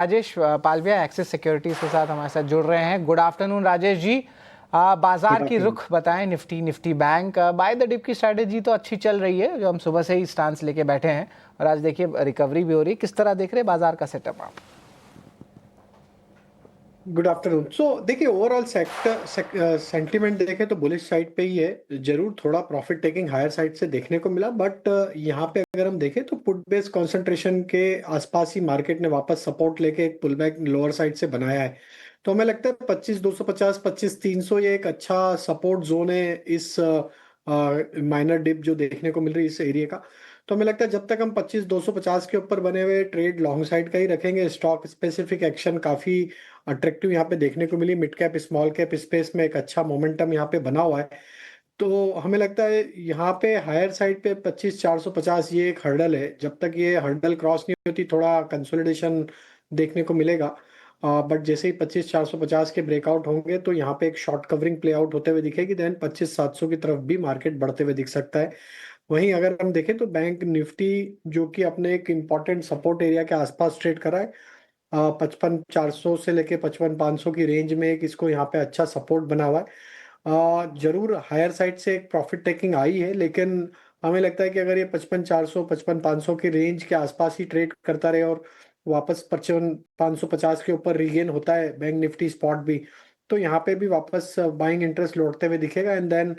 Rajesh Palvia axis securities के साथ हमारे साथ जुड़ रहे हैं। Good afternoon Rajesh ji. बाजार की रुख बताएं। Nifty bank buy the dip की स्ट्रैटेजी तो अच्छी चल रही है, जो हम सुबह से ही स्टांस लेके बैठे हैं और आज देखिए रिकवरी भी हो रही है। किस तरह देख रहे हैं बाजार का सेटअप आप? Good afternoon. सो देखिए, ओवरऑल सेक्टर सेंटीमेंट देखें तो बुलिश साइड पे ही है। जरूर थोड़ा प्रॉफिट टेकिंग हायर साइड से देखने को मिला, बट यहाँ पे अगर हम देखें तो पुट बेस कंसंट्रेशन के आसपास ही मार्केट ने वापस सपोर्ट लेके एक पुल बैक लोअर साइड से बनाया है। तो हमें लगता है 25,250 25,300 ये एक अच्छा सपोर्ट जोन है इस माइनर डिप जो देखने को मिल रही है इस एरिया का। तो हमें लगता है जब तक हम 25,250 के ऊपर बने हुए ट्रेड लॉन्ग साइड का ही रखेंगे। स्टॉक स्पेसिफिक एक्शन काफी अट्रैक्टिव यहाँ पे देखने को मिली। Mid cap small cap space में एक अच्छा मोमेंटम यहाँ पे बना हुआ है। तो हमें लगता है यहाँ पे हायर साइड पे 25,450 ये एक हर्डल है। जब तक ये हर्डल क्रॉस नहीं होती थोड़ा कंसोलिडेशन देखने को मिलेगा। बट जैसे ही 25,450 के ब्रेकआउट होंगे तो यहाँ पे एक शॉर्ट कवरिंग प्ले आउट होते हुए दिखेगी। देन 25,700 की तरफ भी मार्केट बढ़ते हुए दिख सकता है। वहीं अगर हम देखें तो बैंक निफ्टी जो कि अपने एक इम्पॉर्टेंट सपोर्ट एरिया के आसपास ट्रेड कर रहा है, 55,400 से लेके 55,500 की रेंज में एक इसको यहाँ पे अच्छा सपोर्ट बना हुआ है। जरूर हायर साइड से एक प्रॉफिट टेकिंग आई है, लेकिन हमें लगता है कि अगर ये 55,400 55,500 की रेंज के आसपास ही ट्रेड करता रहे और वापस 55,550 के ऊपर रीगेन होता है बैंक निफ्टी स्पॉट भी, तो यहाँ पे भी वापस बाइंग इंटरेस्ट लौटते हुए दिखेगा। एंड देन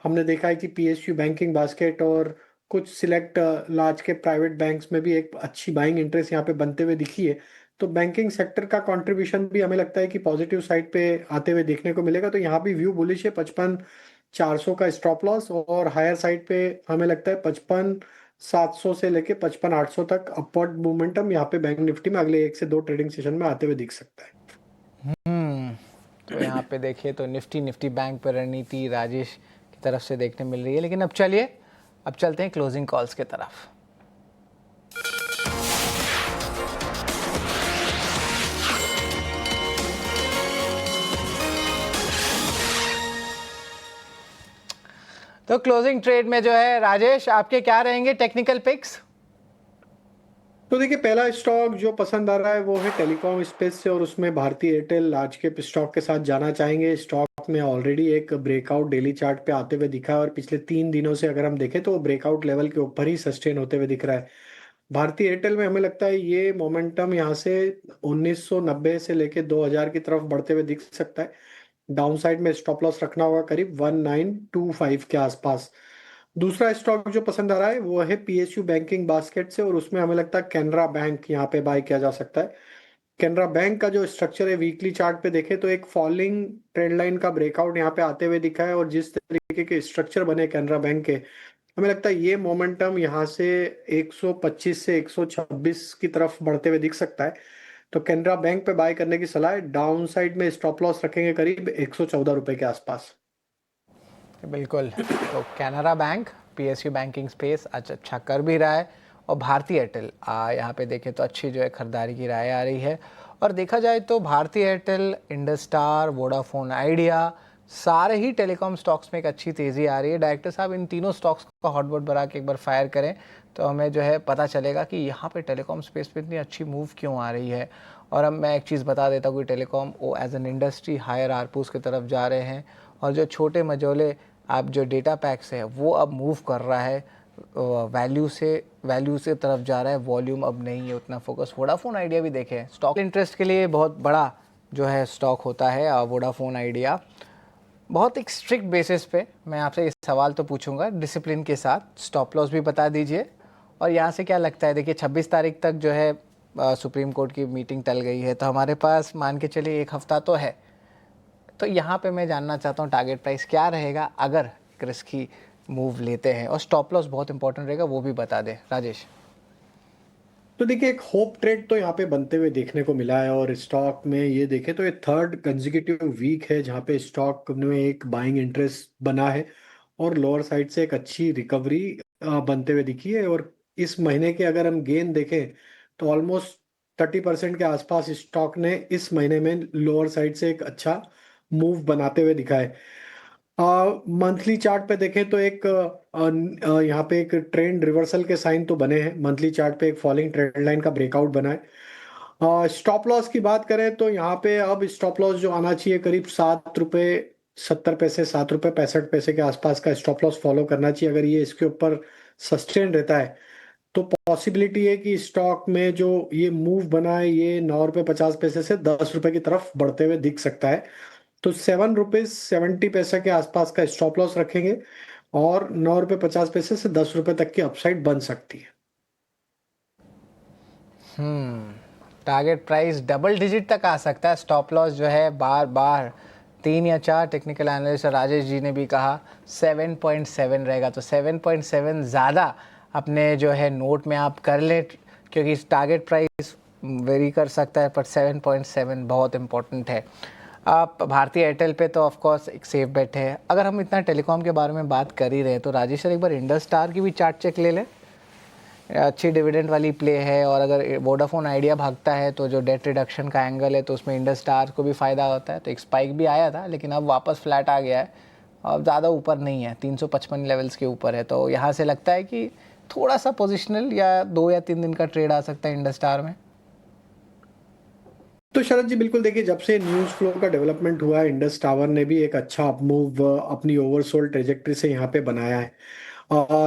हमने देखा है कि पीएसयू बैंकिंग बास्केट और कुछ सिलेक्ट लार्ज के प्राइवेट बैंक्स में भी एक अच्छी बाइंग इंटरेस्ट यहाँ पे बनते हुए दिखी है। तो बैंकिंग सेक्टर का कंट्रीब्यूशन भी हमें लगता है कि पॉजिटिव साइड पे आते हुए देखने को मिलेगा। तो यहाँ भी व्यू बुलिश है। 55,400 का स्टॉप लॉस और हायर साइड पे हमें लगता है 55,700 से लेके 55,800 तक अपवर्ड मोमेंटम यहाँ पे बैंक निफ्टी में अगले 1 से 2 ट्रेडिंग सेशन में आते हुए दिख सकता है। तो यहाँ पे देखिए तो निफ्टी बैंक पर रणनीति राजेश की तरफ से देखने मिल रही है। लेकिन अब चलिए, अब चलते हैं क्लोजिंग कॉल्स की तरफ। तो क्लोजिंग ट्रेड में जो है राजेश, आपके क्या रहेंगे टेक्निकल पिक्स? तो देखिए, पहला स्टॉक जो पसंद आ रहा है वो है टेलीकॉम स्पेस से, और उसमें भारतीय एयरटेल लार्ज कैप स्टॉक के साथ जाना चाहेंगे। स्टॉक में ऑलरेडी एक ब्रेकआउट डेली चार्ट पे आते हुए दिखा है और पिछले 3 दिनों से अगर हम देखें तो वो ब्रेकआउट लेवल के ऊपर ही सस्टेन होते हुए दिख रहा है। भारतीय एयरटेल में हमें लगता है ये मोमेंटम यहाँ से 1990 से लेके 2000 की तरफ बढ़ते हुए दिख सकता है। डाउन साइड में स्टॉप लॉस रखना होगा करीब 1925 के आसपास। दूसरा स्टॉक जो पसंद आ रहा है वो है पीएसयू बैंकिंग बास्केट से, और उसमें हमें लगता है कैनरा बैंक यहाँ पे बाय किया जा सकता है। कैनरा बैंक का जो स्ट्रक्चर है वीकली चार्ट पे देखें तो एक फॉलिंग ट्रेंड लाइन का ब्रेकआउट यहाँ पे आते हुए दिखा है, और जिस तरीके के स्ट्रक्चर बने कैनरा बैंक के, हमें लगता है ये मोमेंटम यहाँ से 125 से 126 की तरफ बढ़ते हुए दिख सकता है। तो कैनरा बैंक पे बाय करने की सलाह है। डाउन साइड में स्टॉप लॉस रखेंगे करीब 114 रुपए के आसपास। बिल्कुल। तो Canara bank PSU banking space आज अच्छा कर भी रहा है, और भारतीय एयरटेल यहाँ पे देखें तो अच्छी जो है खरीदारी की राय आ रही है। और देखा जाए तो भारतीय Airtel, Indus star, Vodafone idea, सारे ही टेलीकॉम स्टॉक्स में एक अच्छी तेज़ी आ रही है। डायरेक्टर साहब, इन तीनों स्टॉक्स का हॉटबॉट भरा के एक बार फायर करें तो हमें जो है पता चलेगा कि यहाँ पे टेलीकॉम स्पेस पे इतनी अच्छी मूव क्यों आ रही है। और अब मैं एक चीज़ बता देता हूँ कि टेलीकॉम वो एज एन इंडस्ट्री हायर आरपूस की तरफ जा रहे हैं, और जो छोटे मझोले आप जो डेटा पैक्स है वो अब मूव कर रहा है, वैल्यू से तरफ जा रहा है, वॉल्यूम अब नहीं है उतना फोकस। वोडाफोन आइडिया भी देखें, स्टॉक इंटरेस्ट के लिए बहुत बड़ा जो है स्टॉक होता है वोडाफोन आइडिया। बहुत एक स्ट्रिक्ट बेसिस पे मैं आपसे ये सवाल तो पूछूंगा, डिसिप्लिन के साथ स्टॉप लॉस भी बता दीजिए। और यहाँ से क्या लगता है, देखिए 26 तारीख तक जो है सुप्रीम कोर्ट की मीटिंग टल गई है, तो हमारे पास मान के चलिए 1 हफ्ता तो है। तो यहाँ पे मैं जानना चाहता हूँ टारगेट प्राइस क्या रहेगा अगर रिस्की मूव लेते हैं, और स्टॉप लॉस बहुत इंपॉर्टेंट रहेगा, वो भी बता दें राजेश। तो देखिए, एक होप ट्रेड तो यहाँ पे बनते हुए देखने को मिला है, और स्टॉक में ये देखें तो ये थर्ड कंसेक्यूटिव वीक है जहाँ पे स्टॉक में एक बाइंग इंटरेस्ट बना है और लोअर साइड से एक अच्छी रिकवरी बनते हुए दिखी है। और इस महीने के अगर हम गेन देखें तो ऑलमोस्ट 30% के आसपास स्टॉक ने इस महीने में लोअर साइड से एक अच्छा मूव बनाते हुए दिखा है। मंथली चार्ट पे देखें तो एक यहाँ पे एक ट्रेंड रिवर्सल के साइन तो बने हैं। मंथली चार्ट पे एक फॉलिंग ट्रेंड लाइन का ब्रेकआउट बना है। स्टॉप लॉस की बात करें तो यहाँ पे अब स्टॉप लॉस जो आना चाहिए करीब 7 रुपये 70 पैसे, 7 रुपये 65 पैसे के आसपास का स्टॉप लॉस फॉलो करना चाहिए। अगर ये इसके ऊपर सस्टेन रहता है तो पॉसिबिलिटी है कि स्टॉक में जो ये मूव बना है ये 9 रुपये 50 पैसे से 10 रुपए की तरफ बढ़ते हुए दिख सकता है। तो 7 रुपये 70 पैसे के आसपास का स्टॉप लॉस रखेंगे और 9 रुपये 50 पैसे से 10 रुपए तक की अपसाइड बन सकती है। टारगेट प्राइस डबल डिजिट तक आ सकता है। स्टॉप लॉस जो है बार बार 3 या 4 टेक्निकल एनालिस्ट राजेश जी ने भी कहा 7.7 रहेगा, तो 7.7 ज़्यादा अपने जो है नोट में आप कर लें, क्योंकि टारगेट प्राइस वेरी कर सकता है, पर 7.7 बहुत इंपॉर्टेंट है। आप भारतीय एयरटेल पे तो ऑफ कोर्स एक सेफ बेट है। अगर हम इतना टेलीकॉम के बारे में बात कर ही रहे हैं तो राजेश सर एक बार इंडस स्टार की भी चार्ट चेक ले लें। अच्छी डिविडेंड वाली प्ले है, और अगर वोडाफोन आइडिया भागता है तो जो डेट रिडक्शन का एंगल है तो उसमें इंडस स्टार को भी फ़ायदा होता है। तो एक स्पाइक भी आया था लेकिन अब वापस फ्लैट आ गया है, अब ज़्यादा ऊपर नहीं है, 355 लेवल्स के ऊपर है। तो यहाँ से लगता है कि थोड़ा सा पोजिशनल या 2 या 3 दिन का ट्रेड आ सकता है इंडस स्टार में। तो शरद जी बिल्कुल, देखिए जब से न्यूज़ फ्लो का डेवलपमेंट हुआ है इंडस टावर ने भी एक अच्छा अपमूव अपनी ओवरसोल्ड ट्रेजेक्टरी से यहाँ पे बनाया है।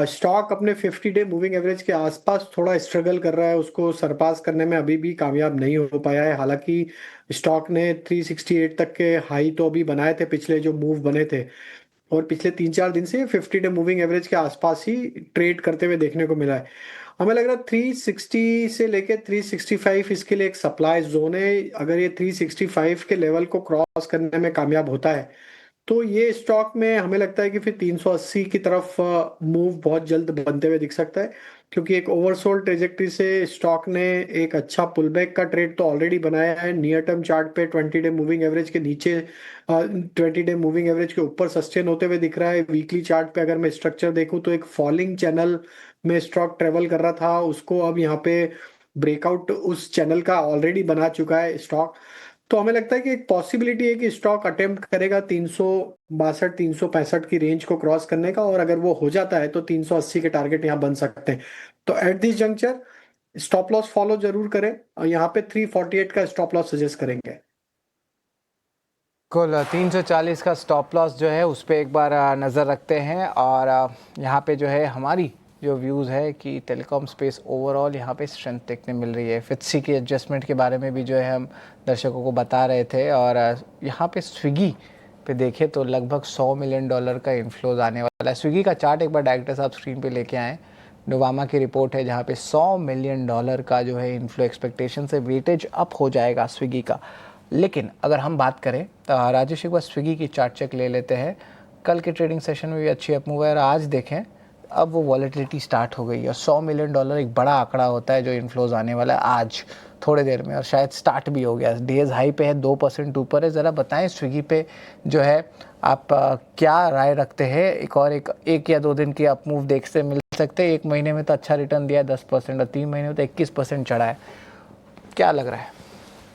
स्टॉक अपने 50 डे मूविंग एवरेज के आसपास थोड़ा स्ट्रगल कर रहा है, उसको सरपास करने में अभी भी कामयाब नहीं हो पाया है। हालांकि स्टॉक ने 368 तक के हाई तो अभी बनाए थे पिछले जो मूव बने थे, और पिछले 3-4 दिन से 50 डे मूविंग एवरेज के आसपास ही ट्रेड करते हुए देखने को मिला है। हमें लग रहा है 360 से लेके 365 इसके लिए एक सप्लाई जोन है। अगर ये 365 के लेवल को क्रॉस करने में कामयाब होता है तो ये स्टॉक में हमें लगता है कि फिर 380 की तरफ मूव बहुत जल्द बनते हुए दिख सकता है, क्योंकि एक ओवरसोल्ड ट्रेजेक्टरी से स्टॉक ने एक अच्छा पुलबैक का ट्रेड तो ऑलरेडी बनाया है। नियर टर्म चार्ट पे 20 डे मूविंग एवरेज के नीचे 20 डे मूविंग एवरेज के ऊपर सस्टेन होते हुए दिख रहा है। वीकली चार्ट पे अगर मैं स्ट्रक्चर देखूं तो एक फॉलिंग चैनल में स्टॉक ट्रेवल कर रहा था, उसको अब यहाँ पे ब्रेकआउट उस चैनल का ऑलरेडी बना चुका है स्टॉक। तो हमें लगता है कि एक पॉसिबिलिटी है कि स्टॉक अटेम्प्ट करेगा 362 365 की रेंज को क्रॉस करने का, और अगर वो हो जाता है तो 380 के टारगेट यहाँ बन सकते हैं। तो at this juncture stop loss follow जरूर करें, और यहाँ पे 348 का स्टॉप लॉस सजेस्ट करेंगे। कुल 340 का स्टॉप लॉस जो है उस पर एक बार नज़र रखते हैं। और यहाँ पे जो है हमारी जो व्यूज़ है कि टेलीकॉम स्पेस ओवरऑल यहाँ पे स्ट्रेंथ देखने मिल रही है। फित्सी की एडजस्टमेंट के बारे में भी जो है हम दर्शकों को बता रहे थे। और यहाँ पे स्विगी पे देखें तो लगभग $100 मिलियन का इन्फ्लोज आने वाला है। स्विगी का चार्ट एक बार डायरेक्टर साहब स्क्रीन पे लेके आएँ। नोवामा की रिपोर्ट है जहाँ पे $100 मिलियन का जो है इन्फ्लो एक्सपेक्टेशन से वेटेज अप हो जाएगा स्विगी का। लेकिन अगर हम बात करें तो राजेश एक बार स्विगी की चार्ट चेक ले लेते हैं। कल के ट्रेडिंग सेशन में भी अच्छी अपमूव है, और आज देखें अब वो वॉलेटिलिटी स्टार्ट हो गई है। $100 मिलियन एक बड़ा आंकड़ा होता है जो इन्फ्लोज आने वाला है आज थोड़ी देर में, और शायद स्टार्ट भी हो गया। डेज हाई पे है, 2% ऊपर है। ज़रा बताएं स्विगी पे जो है आप क्या राय रखते हैं? एक या 2 दिन की अपमूव देखते मिल सकते हैं? 1 महीने में तो अच्छा रिटर्न दिया है 10%, और 3 महीने में तो 21% चढ़ा है। क्या लग रहा है?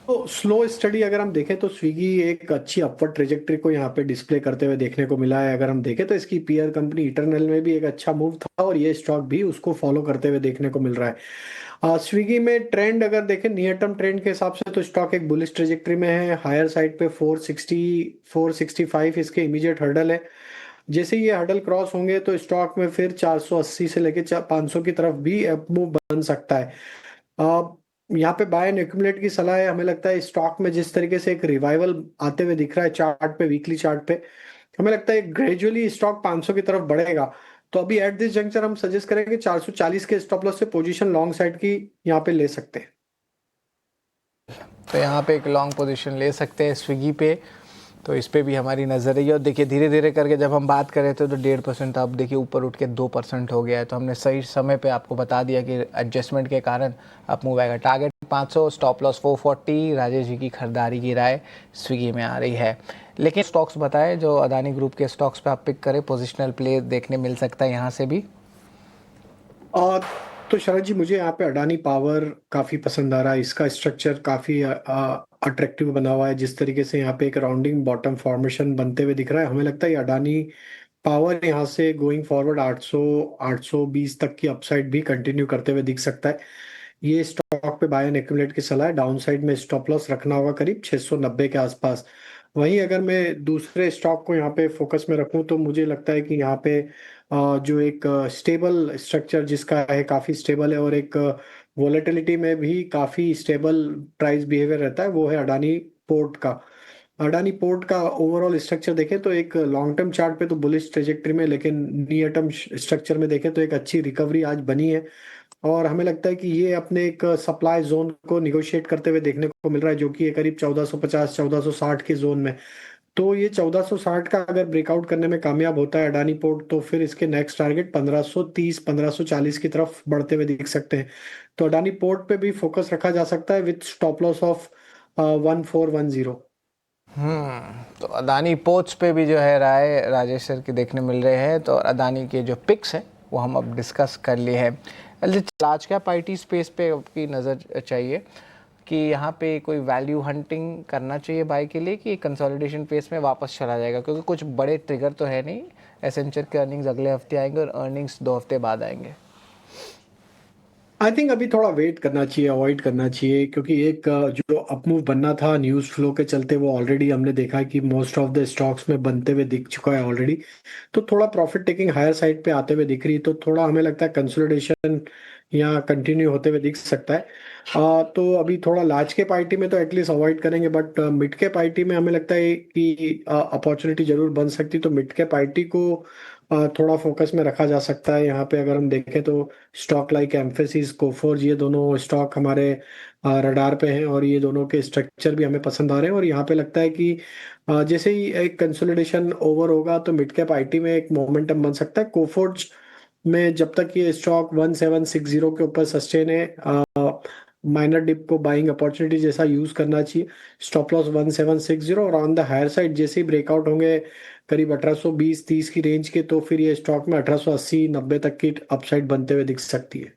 तो स्लो स्टडी अगर हम देखें तो स्विगी एक अच्छी अपवर्ड ट्रेजेक्टरी को यहाँ पे डिस्प्ले करते हुए देखने को मिला है। अगर हम देखें तो इसकी पीयर कंपनी इटरनल में भी एक अच्छा मूव था, और ये स्टॉक भी उसको फॉलो करते हुए देखने को मिल रहा है। स्विगी में ट्रेंड अगर देखें नियर टर्म ट्रेंड के हिसाब से तो स्टॉक एक बुलिश ट्रेजेक्टरी में है। हायर साइड पे 460 465 इसके इमीडिएट हर्डल है। जैसे ये हर्डल क्रॉस होंगे तो स्टॉक में फिर 480 से लेके 500 की तरफ भी मूव बन सकता है। यहाँ पे बाय एंड एक्यूमुलेट की सलाह है। हमें लगता है स्टॉक में जिस तरीके से एक रिवाइवल आते हुए दिख रहा है चार्ट पे, वीकली चार्ट पे, हमें लगता है ग्रेजुअली स्टॉक 500 की तरफ बढ़ेगा। तो अभी एट दिस जंक्चर हम सजेस्ट करेंगे 440 के स्टॉप लॉस से पोजीशन लॉन्ग साइड की यहाँ पे ले सकते हैं। तो यहाँ पे एक लॉन्ग पोजीशन ले सकते हैं स्विगी पे, तो इस पे भी हमारी नज़र है। और देखिए धीरे धीरे करके जब हम बात करें तो 1.5% अब देखिए ऊपर उठ के 2% हो गया है। तो हमने सही समय पे आपको बता दिया कि एडजस्टमेंट के कारण आप मूव आएगा। Target 500, stop loss 440। Rajesh ji की खरीदारी की राय स्विगी में आ रही है। लेकिन स्टॉक्स बताए जो अदानी ग्रुप के स्टॉक्स पे आप पिक करें, पोजिशनल प्ले देखने मिल सकता है यहाँ से भी। तो शरद जी मुझे यहाँ पे अडानी पावर काफी पसंद आ रहा है। इसका स्ट्रक्चर काफी अट्रैक्टिव बना हुआ है। जिस तरीके से यहाँ पे एक राउंडिंग बॉटम फॉर्मेशन बनते हुए दिख रहा है, हमें लगता है ये अडानी पावर यहाँ से गोइंग फॉरवर्ड 800 820 तक की अपसाइड भी कंटिन्यू करते हुए दिख सकता है। ये स्टॉक पे बाय एंड एक्यूमुलेट की सलाह है। डाउन साइड में स्टॉप लॉस रखना होगा करीब 690 के आसपास। वहीं अगर मैं दूसरे स्टॉक को यहाँ पे फोकस में रखूं तो मुझे लगता है कि यहाँ पे जो एक स्टेबल स्ट्रक्चर जिसका है, काफी स्टेबल है, और एक वोलेटिलिटी में भी काफी स्टेबल प्राइस बिहेवियर रहता है, वो है अडानी पोर्ट का। अडानी पोर्ट का ओवरऑल स्ट्रक्चर देखें तो एक लॉन्ग टर्म चार्ट पे तो बुलिश ट्रेजेक्टरी में, लेकिन नियर टर्म स्ट्रक्चर में देखें तो एक अच्छी रिकवरी आज बनी है। और हमें लगता है कि ये अपने एक सप्लाई जोन को निगोशिएट करते हुए देखने को मिल रहा है, जो कि है करीब 1450 1460 के जोन में। तो ये 1460 का अगर ब्रेकआउट करने में कामयाब होता है अडानी पोर्ट, तो फिर इसके नेक्स्ट टारगेट 1530 1540 की तरफ बढ़ते हुए दिख सकते हैं। तो अडानी पोर्ट पे भी फोकस रखा जा सकता है विथ स्टॉप लॉस ऑफ 1410। तो अदानी पोर्ट्स पे भी जो है राय राजेश सर के देखने मिल रहे हैं। तो अदानी के जो पिक्स हैं वो हम अब डिस्कस कर लिए हैं। लार्ज कैप आईटी स्पेस पे आपकी नज़र चाहिए कि यहाँ पे कोई वैल्यू हंटिंग करना चाहिए बाय के लिए, कि कंसोलिडेशन फेस में वापस चला जाएगा, क्योंकि कुछ बड़े ट्रिगर तो है नहीं। एसेंचर के अर्निंग्स अगले हफ्ते आएंगे और अर्निंग्स 2 हफ्ते बाद आएंगे। आई थिंक अभी थोड़ा वेट करना चाहिए, अवॉइड करना चाहिए, क्योंकि एक जो अपमूव बनना था न्यूज़ फ्लो के चलते, वो ऑलरेडी हमने देखा है कि मोस्ट ऑफ द स्टॉक्स में बनते हुए दिख चुका है ऑलरेडी। तो थोड़ा प्रॉफिट टेकिंग हायर साइड पे आते हुए दिख रही है, तो थोड़ा हमें लगता है कंसोलिडेशन यहाँ कंटिन्यू होते हुए दिख सकता है। तो अभी थोड़ा लार्ज कैप आईटी में तो एटलीस्ट अवॉइड करेंगे, बट मिड कैप आईटी में हमें लगता है कि अपॉर्चुनिटी जरूर बन सकती है। तो मिड कैप आईटी को थोड़ा फोकस में रखा जा सकता है। यहाँ पे अगर हम देखें तो स्टॉक लाइक एम्फेसिस, कोफोर्ज, ये दोनों स्टॉक हमारे रडार पे हैं, और ये दोनों के स्ट्रक्चर भी हमें पसंद आ रहे हैं। और यहाँ पे लगता है कि जैसे ही एक कंसोलिडेशन ओवर होगा तो मिड कैप आईटी में एक मोमेंटम बन सकता है। कोफोर्ज में जब तक ये स्टॉक 1760 के ऊपर सस्टेन है, माइनर डिप को बाइंग अपॉर्चुनिटी जैसा यूज करना चाहिए। स्टॉप लॉस 1760, और ऑन द हायर साइड जैसे ही ब्रेकआउट होंगे करीब 1820 30 की रेंज के, तो फिर ये स्टॉक में 1880 90 तक की अपसाइड बनते हुए दिख सकती है।